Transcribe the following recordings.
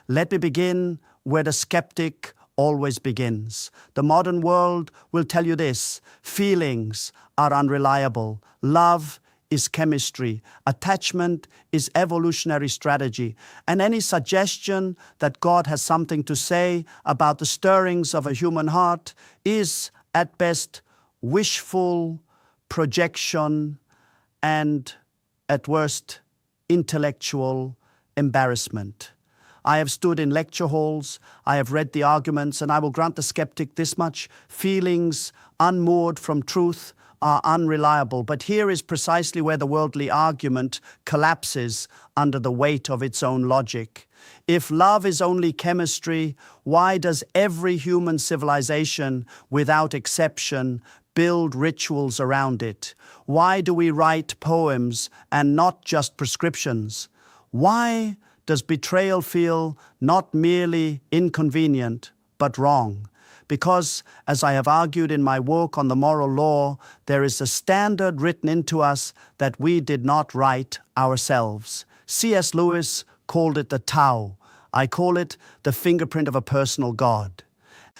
Let me begin where the skeptic always begins. The modern world will tell you this: feelings are unreliable. Love is chemistry. Attachment is evolutionary strategy. And any suggestion that God has something to say about the stirrings of a human heart is, at best, wishful projection and, at worst, intellectual embarrassment. I have stood in lecture halls, I have read the arguments, and I will grant the skeptic this much: feelings unmoored from truth are unreliable. But here is precisely where the worldly argument collapses under the weight of its own logic. If love is only chemistry, why does every human civilization, without exception, build rituals around it? Why do we write poems and not just prescriptions? Why does betrayal feel not merely inconvenient, but wrong? Because, as I have argued in my work on the moral law, there is a standard written into us that we did not write ourselves. C.S. Lewis called it the Tao. I call it the fingerprint of a personal God.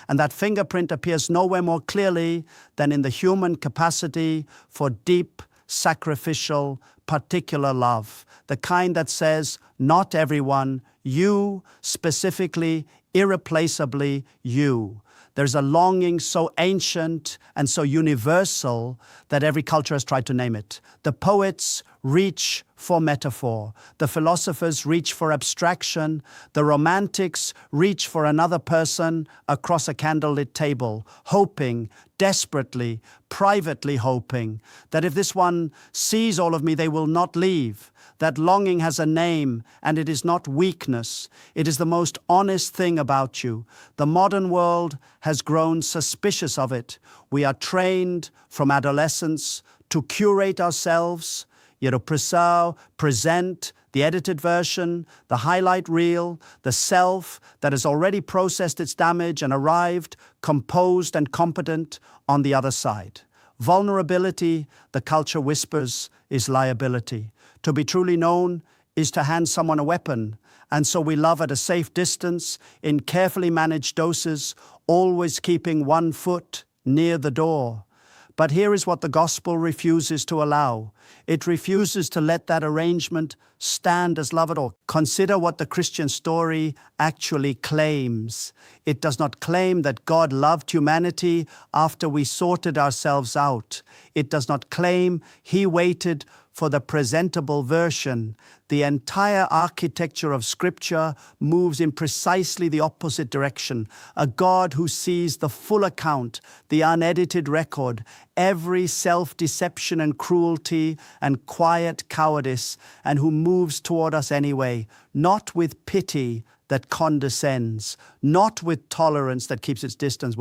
And that fingerprint appears nowhere more clearly than in the human capacity for deep, sacrificial, particular love. The kind that says, not everyone, you, specifically, irreplaceably you. There's a longing so ancient and so universal that every culture has tried to name it. The poets reach for metaphor. The philosophers reach for abstraction. The romantics reach for another person across a candlelit table, hoping, desperately, privately hoping, that if this one sees all of me, they will not leave. That longing has a name, and it is not weakness. It is the most honest thing about you. The modern world has grown suspicious of it. We are trained from adolescence to curate ourselves, to present the edited version, the highlight reel, the self that has already processed its damage and arrived composed and competent on the other side. Vulnerability, the culture whispers, is liability. To be truly known is to hand someone a weapon, and so we love at a safe distance, in carefully managed doses, always keeping one foot near the door. But here is what the gospel refuses to allow. It refuses to let that arrangement stand as love at all. Consider what the Christian story actually claims. It does not claim that God loved humanity after we sorted ourselves out. It does not claim He waited for the presentable version. The entire architecture of Scripture moves in precisely the opposite direction. A God who sees the full account, the unedited record, every self-deception and cruelty and quiet cowardice, and who moves toward us anyway, not with pity that condescends, not with tolerance that keeps its distance,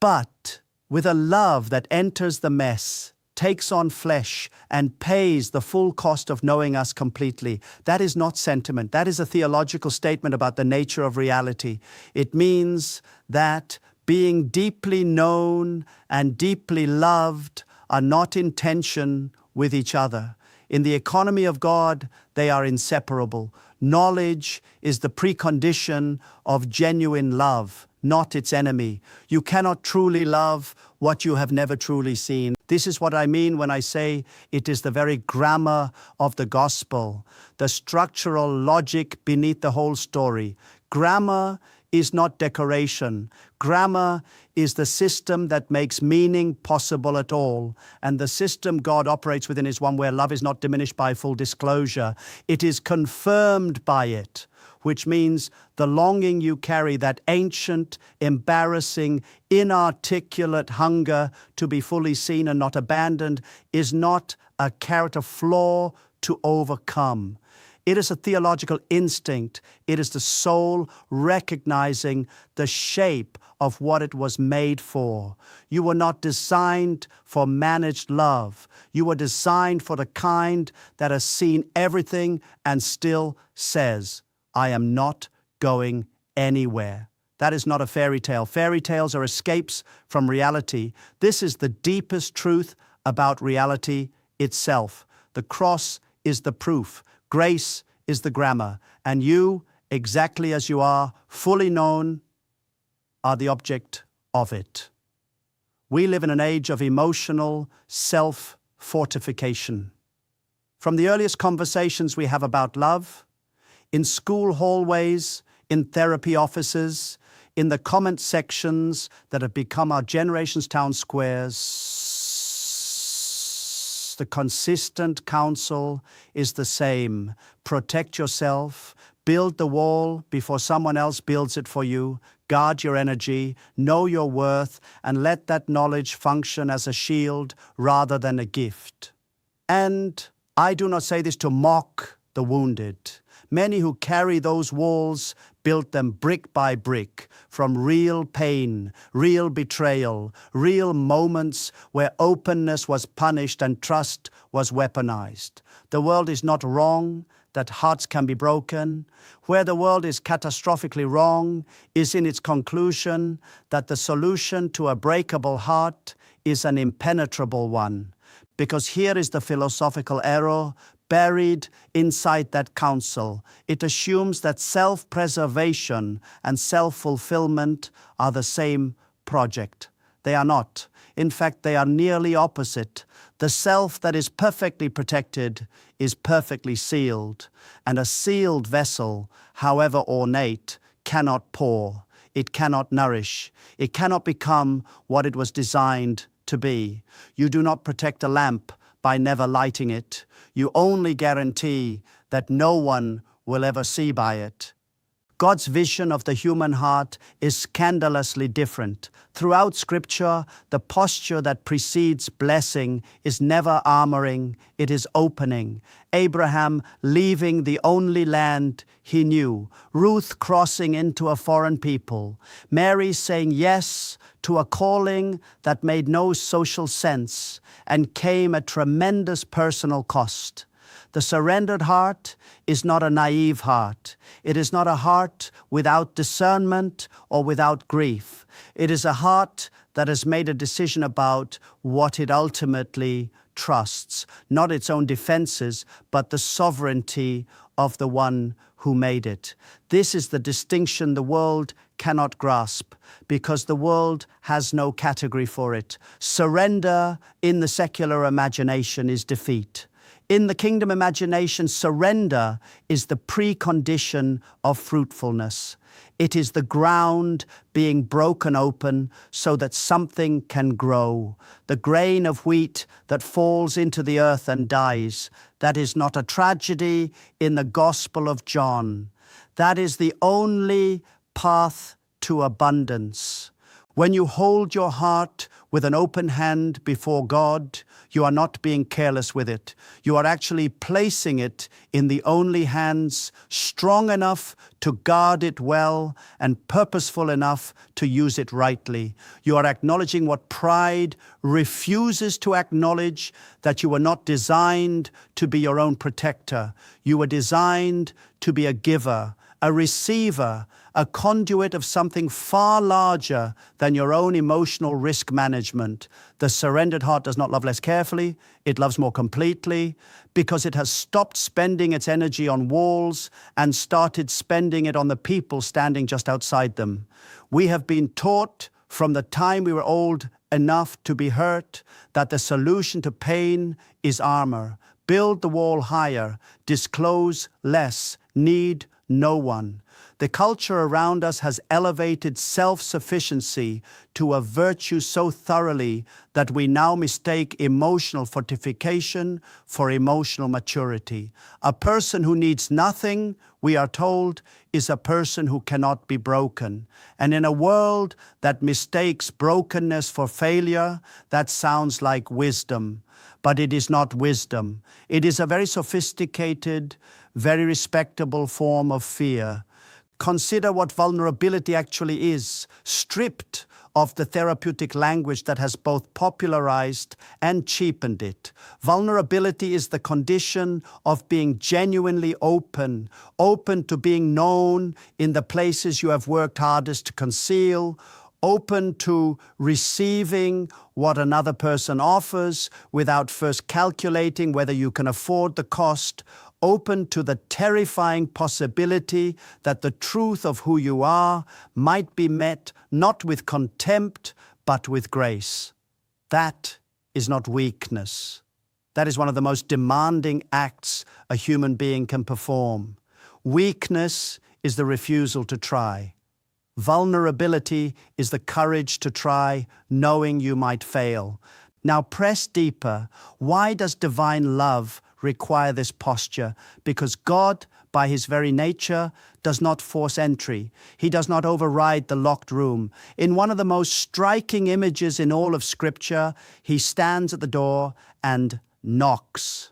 but with a love that enters the mess, takes on flesh, and pays the full cost of knowing us completely. That is not sentiment. That is a theological statement about the nature of reality. It means that being deeply known and deeply loved are not in tension with each other. In the economy of God, they are inseparable. Knowledge is the precondition of genuine love, not its enemy. You cannot truly love what you have never truly seen. This is what I mean when I say it is the very grammar of the gospel, the structural logic beneath the whole story. Grammar is not decoration. Grammar is the system that makes meaning possible at all. And the system God operates within is one where love is not diminished by full disclosure. It is confirmed by it, which means the longing you carry, that ancient, embarrassing, inarticulate hunger to be fully seen and not abandoned, is not a character flaw to overcome. It is a theological instinct. It is the soul recognizing the shape of what it was made for. You were not designed for managed love. You were designed for the kind that has seen everything and still says, I am not going anywhere. That is not a fairy tale. Fairy tales are escapes from reality. This is the deepest truth about reality itself. The cross is the proof. Grace is the grammar. And you, exactly as you are, fully known, are the object of it. We live in an age of emotional self-fortification. From the earliest conversations we have about love, in school hallways, in therapy offices, in the comment sections that have become our generation's town squares, the consistent counsel is the same. Protect yourself, build the wall before someone else builds it for you, guard your energy, know your worth, and let that knowledge function as a shield rather than a gift. And I do not say this to mock the wounded. Many who carry those walls built them brick by brick from real pain, real betrayal, real moments where openness was punished and trust was weaponized. The world is not wrong that hearts can be broken. Where the world is catastrophically wrong is in its conclusion that the solution to a breakable heart is an impenetrable one. Because here is the philosophical error buried inside that counsel. It assumes that self-preservation and self-fulfillment are the same project. They are not. In fact, they are nearly opposite. The self that is perfectly protected is perfectly sealed, and a sealed vessel, however ornate, cannot pour. It cannot nourish. It cannot become what it was designed to be. You do not protect a lamp by never lighting it. You only guarantee that no one will ever see by it. God's vision of the human heart is scandalously different. Throughout Scripture, the posture that precedes blessing is never armoring, it is opening. Abraham leaving the only land he knew, Ruth crossing into a foreign people, Mary saying yes to a calling that made no social sense and came at tremendous personal cost. The surrendered heart is not a naive heart. It is not a heart without discernment or without grief. It is a heart that has made a decision about what it ultimately trusts, not its own defenses, but the sovereignty of the one who made it. This is the distinction the world cannot grasp, because the world has no category for it. Surrender in the secular imagination is defeat. In the kingdom imagination, surrender is the precondition of fruitfulness. It is the ground being broken open so that something can grow. The grain of wheat that falls into the earth and dies, that is not a tragedy in the Gospel of John. That is the only path to abundance. When you hold your heart with an open hand before God, you are not being careless with it. You are actually placing it in the only hands strong enough to guard it well and purposeful enough to use it rightly. You are acknowledging what pride refuses to acknowledge, that you were not designed to be your own protector. You were designed to be a giver, a receiver, a conduit of something far larger than your own emotional risk management. The surrendered heart does not love less carefully, it loves more completely, because it has stopped spending its energy on walls and started spending it on the people standing just outside them. We have been taught from the time we were old enough to be hurt that the solution to pain is armor. Build the wall higher, disclose less, need no one. The culture around us has elevated self-sufficiency to a virtue so thoroughly that we now mistake emotional fortification for emotional maturity. A person who needs nothing, we are told, is a person who cannot be broken. And in a world that mistakes brokenness for failure, that sounds like wisdom. But it is not wisdom. It is a very sophisticated, very respectable form of fear. Consider what vulnerability actually is, stripped of the therapeutic language that has both popularized and cheapened it. Vulnerability is the condition of being genuinely open, open to being known in the places you have worked hardest to conceal, open to receiving what another person offers without first calculating whether you can afford the cost, open to the terrifying possibility that the truth of who you are might be met not with contempt, but with grace. That is not weakness. That is one of the most demanding acts a human being can perform. Weakness is the refusal to try. Vulnerability is the courage to try, knowing you might fail. Now press deeper. Why does divine love require this posture? Because God, by his very nature, does not force entry. He does not override the locked room. In one of the most striking images in all of Scripture, he stands at the door and knocks.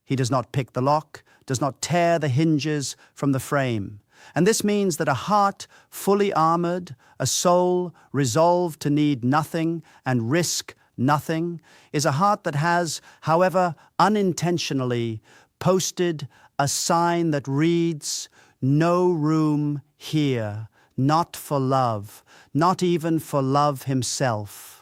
He does not pick the lock, does not tear the hinges from the frame. And this means that a heart fully armored, a soul resolved to need nothing and risk nothing, is a heart that has, however unintentionally, posted a sign that reads, "No room here, not for love, not even for love himself."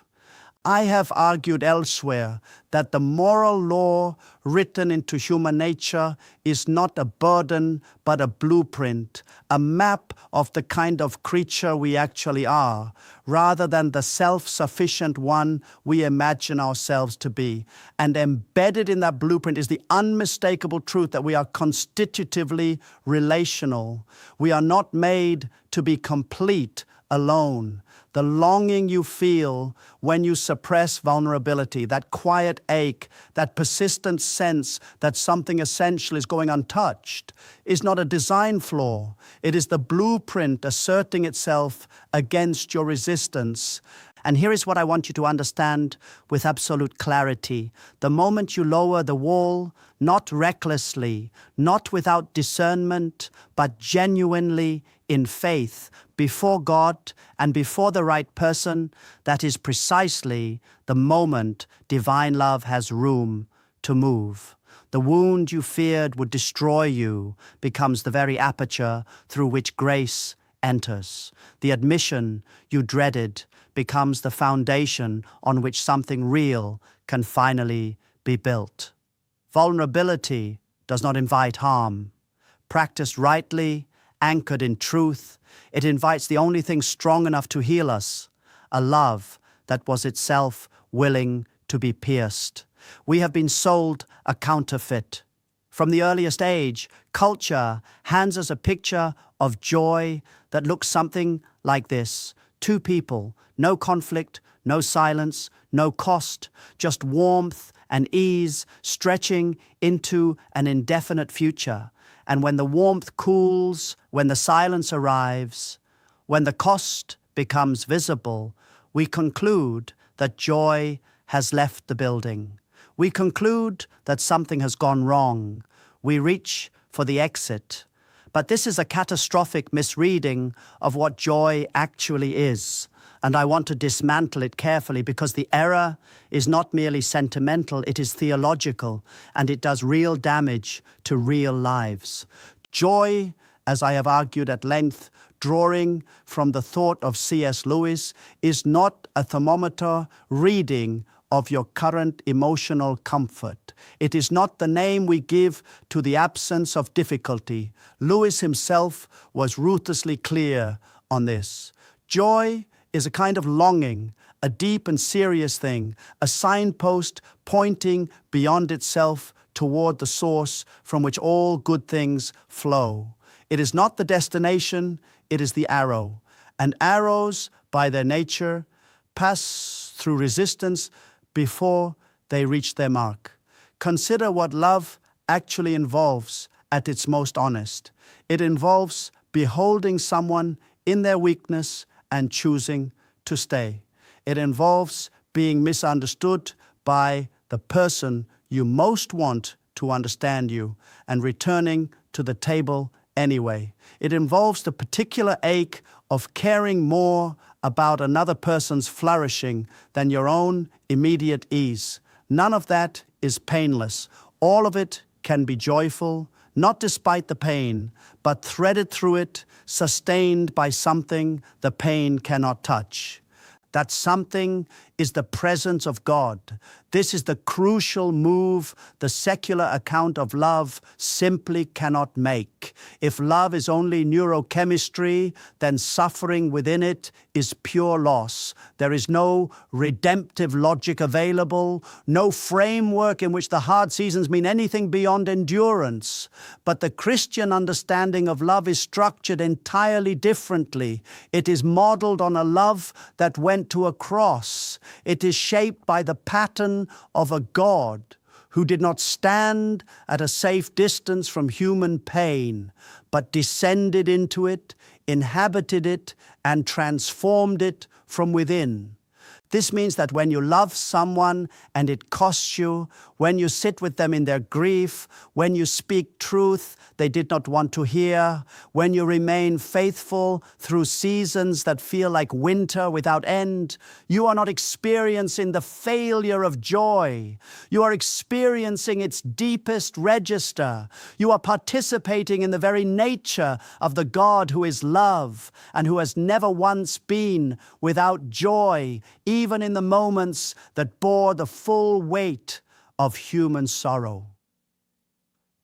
I have argued elsewhere that the moral law written into human nature is not a burden, but a blueprint, a map of the kind of creature we actually are, rather than the self-sufficient one we imagine ourselves to be. And embedded in that blueprint is the unmistakable truth that we are constitutively relational. We are not made to be complete alone. The longing you feel when you suppress vulnerability, that quiet ache, that persistent sense that something essential is going untouched, is not a design flaw. It is the blueprint asserting itself against your resistance. And here is what I want you to understand with absolute clarity. The moment you lower the wall, not recklessly, not without discernment, but genuinely in faith, before God and before the right person, that is precisely the moment divine love has room to move. The wound you feared would destroy you becomes the very aperture through which grace enters. The admission you dreaded becomes the foundation on which something real can finally be built. Vulnerability does not invite harm. Practiced rightly, anchored in truth, it invites the only thing strong enough to heal us, a love that was itself willing to be pierced. We have been sold a counterfeit. From the earliest age, culture hands us a picture of joy that looks something like this. Two people, no conflict, no silence, no cost, just warmth and ease stretching into an indefinite future. And when the warmth cools, when the silence arrives, when the cost becomes visible, we conclude that joy has left the building. We conclude that something has gone wrong. We reach for the exit. But this is a catastrophic misreading of what joy actually is. And I want to dismantle it carefully because the error is not merely sentimental, it is theological, and it does real damage to real lives. Joy, as I have argued at length, drawing from the thought of C.S. Lewis, is not a thermometer reading of your current emotional comfort. It is not the name we give to the absence of difficulty. Lewis himself was ruthlessly clear on this. Joy is a kind of longing, a deep and serious thing, a signpost pointing beyond itself toward the source from which all good things flow. It is not the destination, it is the arrow. And arrows, by their nature, pass through resistance before they reach their mark. Consider what love actually involves at its most honest. It involves beholding someone in their weakness and choosing to stay. It involves being misunderstood by the person you most want to understand you and returning to the table anyway. It involves the particular ache of caring more about another person's flourishing than your own immediate ease. None of that is painless. All of it can be joyful, not despite the pain, but threaded through it, sustained by something the pain cannot touch. That something is the presence of God. This is the crucial move the secular account of love simply cannot make. If love is only neurochemistry, then suffering within it is pure loss. There is no redemptive logic available, no framework in which the hard seasons mean anything beyond endurance. But the Christian understanding of love is structured entirely differently. It is modeled on a love that went to a cross. It is shaped by the pattern of a God who did not stand at a safe distance from human pain, but descended into it, inhabited it, and transformed it from within. This means that when you love someone and it costs you, when you sit with them in their grief, when you speak truth they did not want to hear, when you remain faithful through seasons that feel like winter without end, you are not experiencing the failure of joy. You are experiencing its deepest register. You are participating in the very nature of the God who is love and who has never once been without joy, even in the moments that bore the full weight of human sorrow.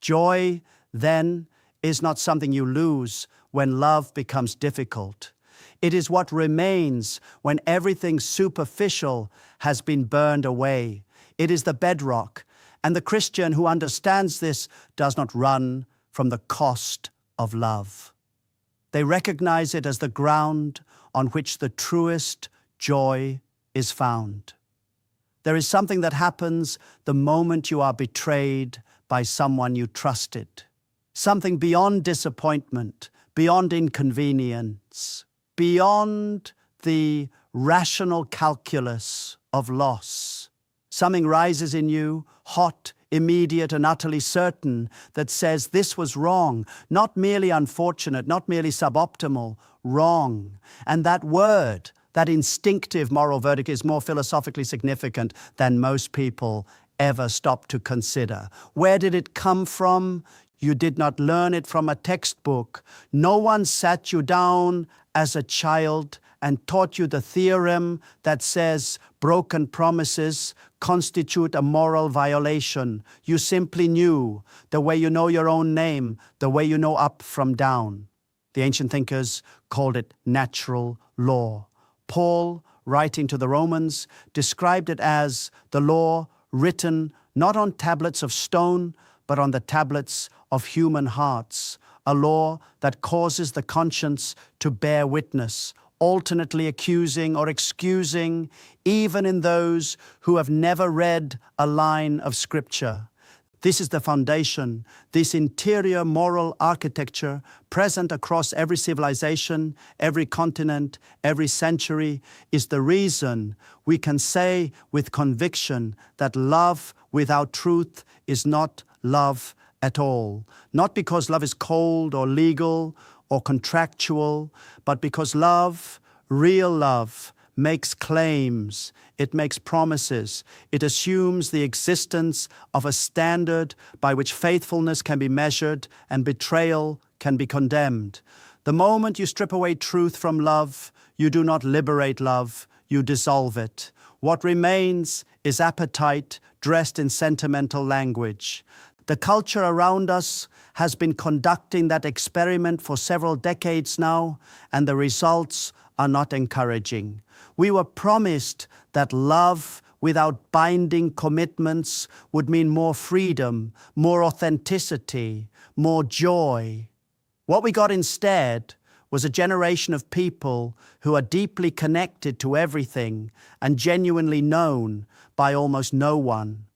Joy, then, is not something you lose when love becomes difficult. It is what remains when everything superficial has been burned away. It is the bedrock, and the Christian who understands this does not run from the cost of love. They recognize it as the ground on which the truest joy is found. There is something that happens the moment you are betrayed by someone you trusted. Something beyond disappointment, beyond inconvenience, beyond the rational calculus of loss. Something rises in you, hot, immediate, and utterly certain, that says this was wrong, not merely unfortunate, not merely suboptimal, wrong. And that word, that instinctive moral verdict, is more philosophically significant than most people ever stop to consider. Where did it come from? You did not learn it from a textbook. No one sat you down as a child and taught you the theorem that says broken promises constitute a moral violation. You simply knew, the way you know your own name, the way you know up from down. The ancient thinkers called it natural law. Paul, writing to the Romans, described it as the law written not on tablets of stone, but on the tablets of human hearts, a law that causes the conscience to bear witness, alternately accusing or excusing, even in those who have never read a line of Scripture. This is the foundation, this interior moral architecture present across every civilization, every continent, every century, is the reason we can say with conviction that love without truth is not love at all. Not because love is cold or legal or contractual, but because love, real love, makes claims, it makes promises, it assumes the existence of a standard by which faithfulness can be measured and betrayal can be condemned. The moment you strip away truth from love, you do not liberate love, you dissolve it. What remains is appetite dressed in sentimental language. The culture around us has been conducting that experiment for several decades now, and the results are not encouraging. We were promised that love without binding commitments would mean more freedom, more authenticity, more joy. What we got instead was a generation of people who are deeply connected to everything and genuinely known by almost no one.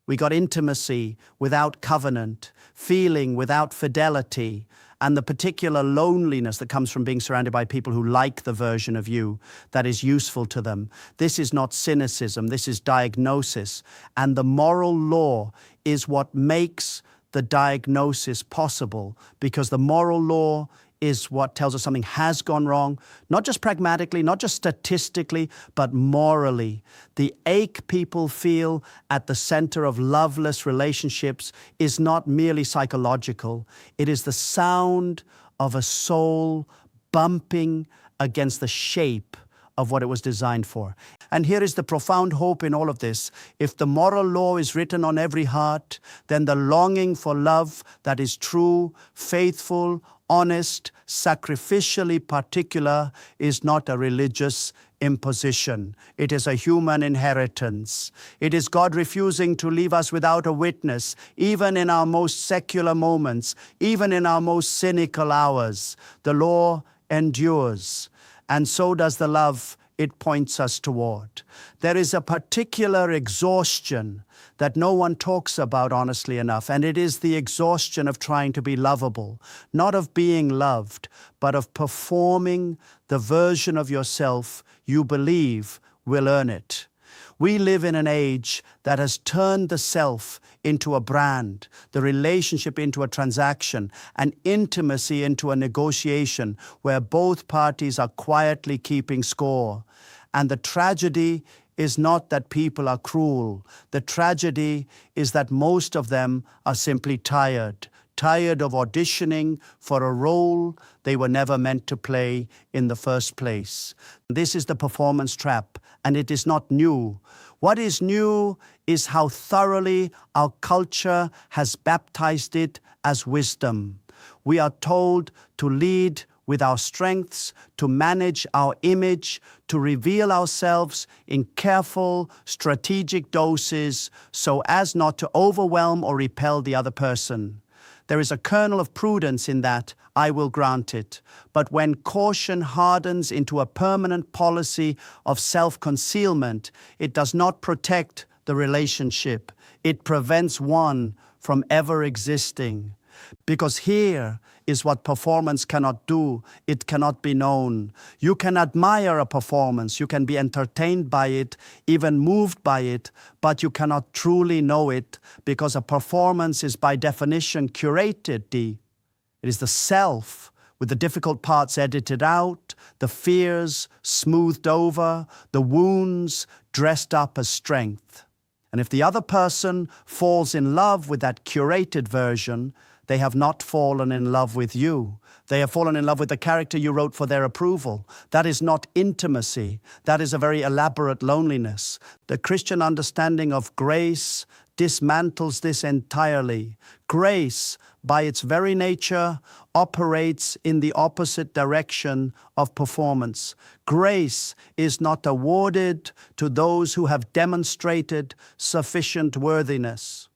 We got intimacy without covenant, feeling without fidelity, and the particular loneliness that comes from being surrounded by people who like the version of you that is useful to them. This is not cynicism, this is diagnosis. And the moral law is what makes the diagnosis possible, because the moral law is what tells us something has gone wrong, not just pragmatically, not just statistically, but morally. The ache people feel at the center of loveless relationships is not merely psychological. It is the sound of a soul bumping against the shape of what it was designed for. And here is the profound hope in all of this. If the moral law is written on every heart, then the longing for love that is true, faithful, honest, sacrificially particular is not a religious imposition. It is a human inheritance. It is God refusing to leave us without a witness, even in our most secular moments, even in our most cynical hours. The law endures, and so does the love it points us toward. There is a particular exhaustion that no one talks about honestly enough, and it is the exhaustion of trying to be lovable, not of being loved, but of performing the version of yourself you believe will earn it. We live in an age that has turned the self into a brand, the relationship into a transaction, and intimacy into a negotiation where both parties are quietly keeping score. And the tragedy is not that people are cruel. The tragedy is that most of them are simply tired of auditioning for a role they were never meant to play in the first place. This is the performance trap, and it is not new. What is new is how thoroughly our culture has baptized it as wisdom. We are told to lead with our strengths, to manage our image, to reveal ourselves in careful, strategic doses so as not to overwhelm or repel the other person. There is a kernel of prudence in that, I will grant it. But when caution hardens into a permanent policy of self-concealment, it does not protect the relationship. It prevents one from ever existing. Because here is what performance cannot do. It cannot be known. You can admire a performance, you can be entertained by it, even moved by it, but you cannot truly know it because a performance is by definition curated. It is the self with the difficult parts edited out, the fears smoothed over, the wounds dressed up as strength. And if the other person falls in love with that curated version, they have not fallen in love with you. They have fallen in love with the character you wrote for their approval. That is not intimacy. That is a very elaborate loneliness. The Christian understanding of grace dismantles this entirely. Grace, by its very nature, operates in the opposite direction of performance. Grace is not awarded to those who have demonstrated sufficient worthiness.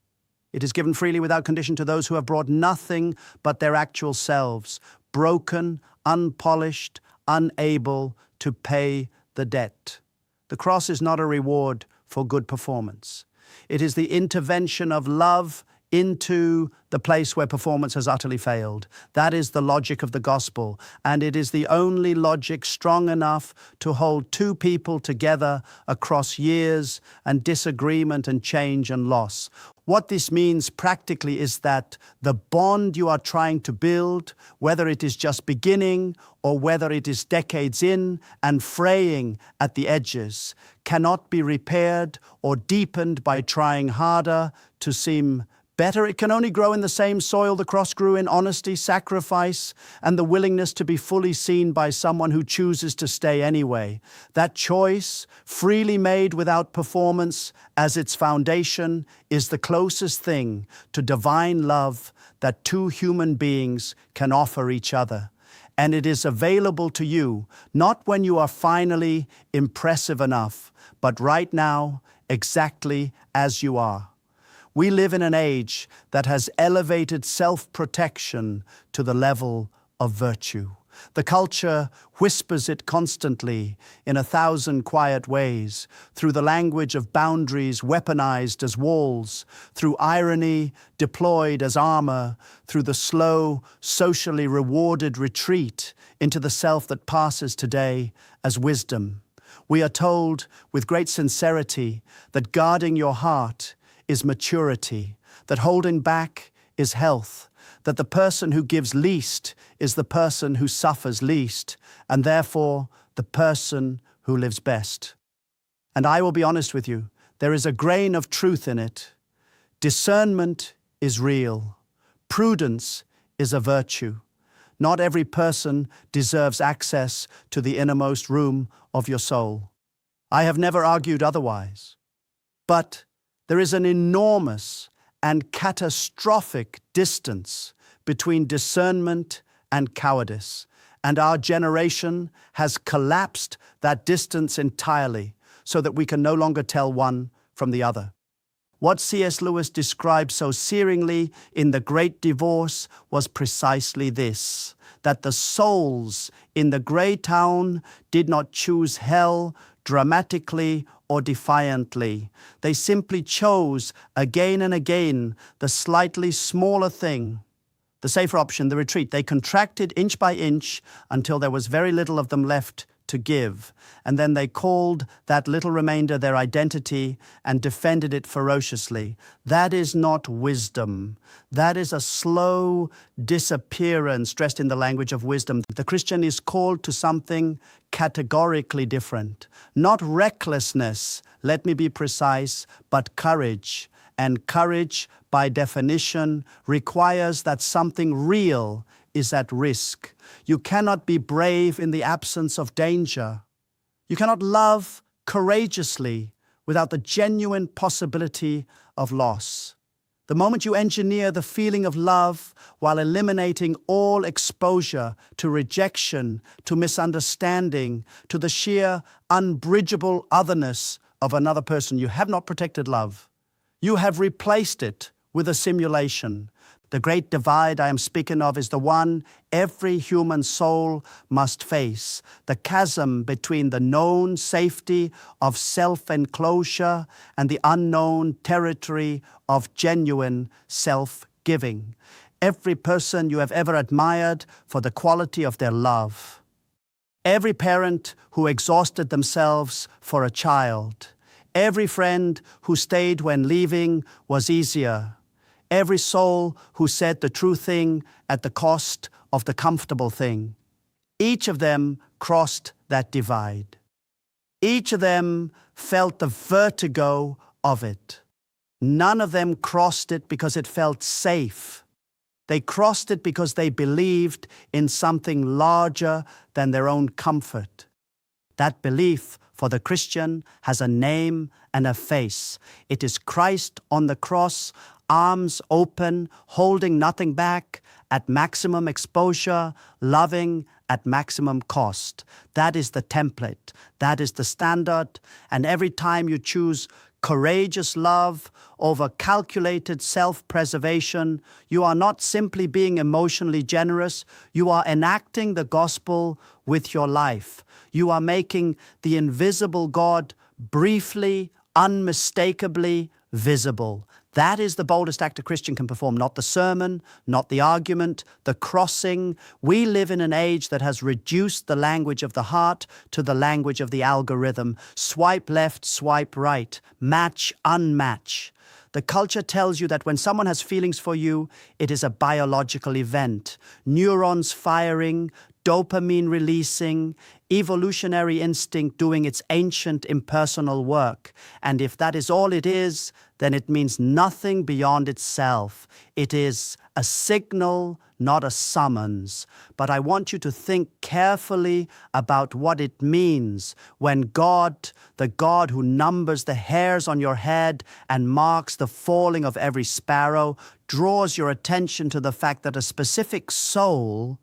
It is given freely without condition to those who have brought nothing but their actual selves, broken, unpolished, unable to pay the debt. The cross is not a reward for good performance. It is the intervention of love into the place where performance has utterly failed. That is the logic of the gospel, and it is the only logic strong enough to hold two people together across years and disagreement and change and loss. What this means practically is that the bond you are trying to build, whether it is just beginning or whether it is decades in and fraying at the edges, cannot be repaired or deepened by trying harder to seem better. It can only grow in the same soil the cross grew in: honesty, sacrifice, and the willingness to be fully seen by someone who chooses to stay anyway. That choice, freely made without performance as its foundation, is the closest thing to divine love that two human beings can offer each other. And it is available to you, not when you are finally impressive enough, but right now, exactly as you are. We live in an age that has elevated self-protection to the level of virtue. The culture whispers it constantly in 1,000 quiet ways, through the language of boundaries weaponized as walls, through irony deployed as armor, through the slow, socially rewarded retreat into the self that passes today as wisdom. We are told with great sincerity that guarding your heart is maturity, that holding back is health, that the person who gives least is the person who suffers least, and therefore the person who lives best. And I will be honest with you, there is a grain of truth in it. Discernment is real. Prudence is a virtue. Not every person deserves access to the innermost room of your soul. I have never argued otherwise. But there is an enormous and catastrophic distance between discernment and cowardice, and our generation has collapsed that distance entirely so that we can no longer tell one from the other. What C.S. Lewis described so searingly in The Great Divorce was precisely this, that the souls in the grey town did not choose hell dramatically or defiantly. They simply chose again and again the slightly smaller thing, the safer option, the retreat. They contracted inch by inch until there was very little of them left to give. And then they called that little remainder their identity and defended it ferociously. That is not wisdom. That is a slow disappearance dressed in the language of wisdom. The Christian is called to something categorically different. Not recklessness, let me be precise, but courage. And courage, by definition, requires that something real is at risk. You cannot be brave in the absence of danger. You cannot love courageously without the genuine possibility of loss. The moment you engineer the feeling of love while eliminating all exposure to rejection, to misunderstanding, to the sheer unbridgeable otherness of another person, you have not protected love. You have replaced it with a simulation. The great divide I am speaking of is the one every human soul must face, the chasm between the known safety of self-enclosure and the unknown territory of genuine self-giving. Every person you have ever admired for the quality of their love. Every parent who exhausted themselves for a child. Every friend who stayed when leaving was easier. Every soul who said the true thing at the cost of the comfortable thing. Each of them crossed that divide. Each of them felt the vertigo of it. None of them crossed it because it felt safe. They crossed it because they believed in something larger than their own comfort. That belief for the Christian has a name and a face. It is Christ on the cross, arms open, holding nothing back, at maximum exposure, loving at maximum cost. That is the template. That is the standard. And every time you choose courageous love over calculated self-preservation, you are not simply being emotionally generous, you are enacting the gospel with your life. You are making the invisible God briefly, unmistakably visible. That is the boldest act a Christian can perform, not the sermon, not the argument, the crossing. We live in an age that has reduced the language of the heart to the language of the algorithm. Swipe left, swipe right, match, unmatch. The culture tells you that when someone has feelings for you, it is a biological event. Neurons firing, dopamine releasing, evolutionary instinct doing its ancient impersonal work. And if that is all it is, then it means nothing beyond itself. It is a signal, not a summons. But I want you to think carefully about what it means when God, the God who numbers the hairs on your head and marks the falling of every sparrow, draws your attention to the fact that a specific soul,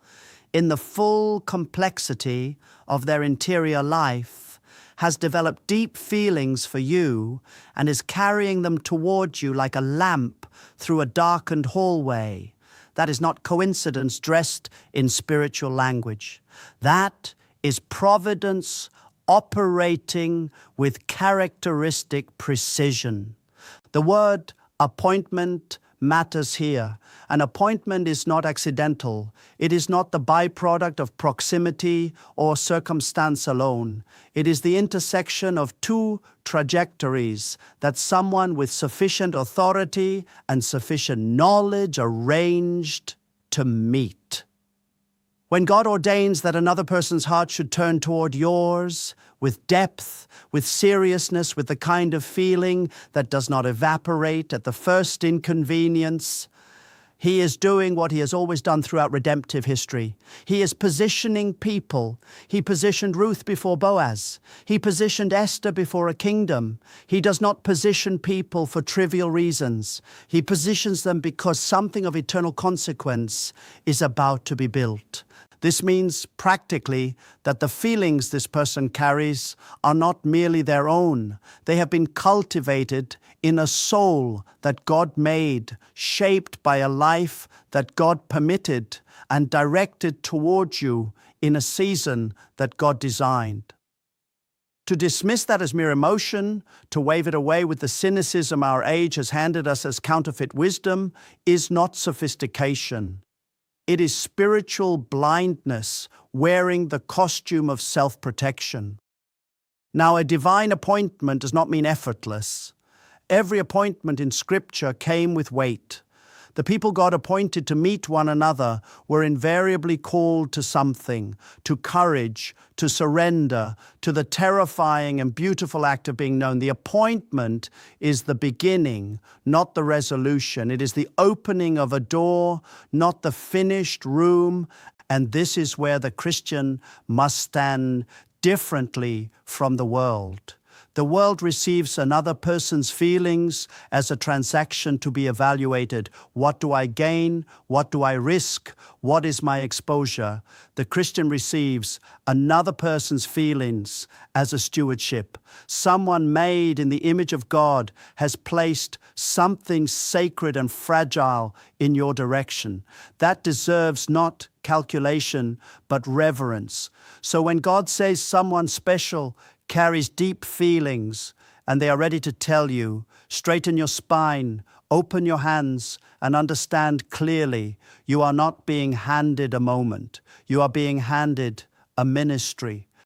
in the full complexity of their interior life, has developed deep feelings for you and is carrying them toward you like a lamp through a darkened hallway. That is not coincidence dressed in spiritual language. That is providence operating with characteristic precision. The word appointment matters here. An appointment is not accidental. It is not the byproduct of proximity or circumstance alone. It is the intersection of two trajectories that someone with sufficient authority and sufficient knowledge arranged to meet. When God ordains that another person's heart should turn toward yours, with depth, with seriousness, with the kind of feeling that does not evaporate at the first inconvenience, He is doing what he has always done throughout redemptive history. He is positioning people. He positioned Ruth before Boaz. He positioned Esther before a kingdom. He does not position people for trivial reasons. He positions them because something of eternal consequence is about to be built. This means practically that the feelings this person carries are not merely their own. They have been cultivated in a soul that God made, shaped by a life that God permitted and directed towards you in a season that God designed. To dismiss that as mere emotion, to wave it away with the cynicism our age has handed us as counterfeit wisdom, is not sophistication. It is spiritual blindness wearing the costume of self-protection. Now, a divine appointment does not mean effortless. Every appointment in Scripture came with weight. The people God appointed to meet one another were invariably called to something, to courage, to surrender, to the terrifying and beautiful act of being known. The appointment is the beginning, not the resolution. It is the opening of a door, not the finished room. And this is where the Christian must stand differently from the world. The world receives another person's feelings as a transaction to be evaluated. What do I gain? What do I risk? What is my exposure? The Christian receives another person's feelings as a stewardship. Someone made in the image of God has placed something sacred and fragile in your direction. That deserves not calculation, but reverence. So when God says someone special carries deep feelings, and they are ready to tell you, straighten your spine, open your hands, and understand clearly, you are not being handed a moment. You are being handed a ministry.